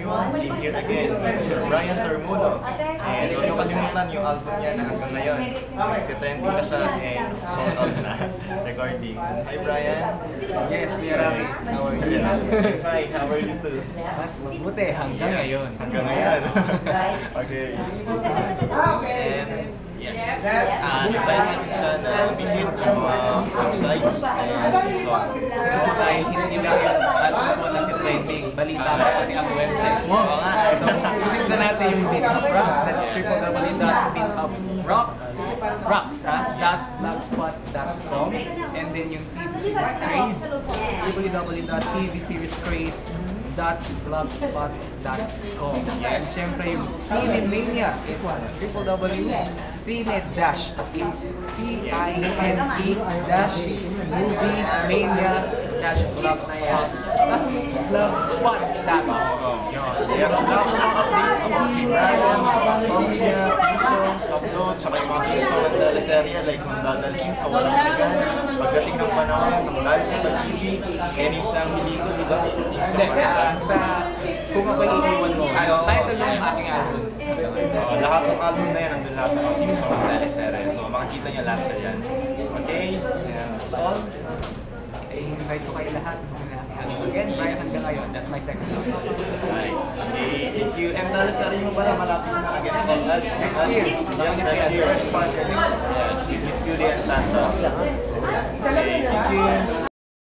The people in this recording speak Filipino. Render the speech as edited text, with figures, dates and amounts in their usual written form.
everyone, being here again with Mr. Brian Termulo. And huwag niyo kalimutan yung album niya na hanggang ngayon. Nagtitrending na siya and sold out na recording. Hi Brian! Yes, we are happy. How are you? Fine, how are you too? Mas mabuti hanggang ngayon. Hanggang ngayon. Okay. And yes. Invite natin siya na visit yung mga websites and so Dahil hindi lang yung album mo nag-trending, balita mo pati ang website mo. So, visit na natin yung Beats of Rocks. That's www.beatsofrocks.blogspot.com. And then yung TV Series Craze, www.tvseriescraze.blogspot.com. And syempre yung Cinemania, it's www.cine-dash-movie-mania-blogspot.com. yes, lahat ng mga updates about Team Ryan, songs niya, songs, upload, saka yung mga team song ng teleserye like kung dadalhin sa walang ligan, pagdating ng panahon, kung dahil sa pag-TV, any sang hindi ko, diba? Hindi, kung ako iiwan mo, title lang yung aking album. Lahat ng album na yan, nandun lahat ng mga team song ng teleserye. So makikita niya lahat na yan. Okay? And that's all. I-invite ko kayo lahat sa aking album. Again, Brian hanggang ngayon. That's my second album. Right. Okay, thank you. And teleserye mo pala, malapit na against all odds. Next year. Yes, next year. First part. Next year. Yes, with Miss Julie and Santa. Okay, thank you.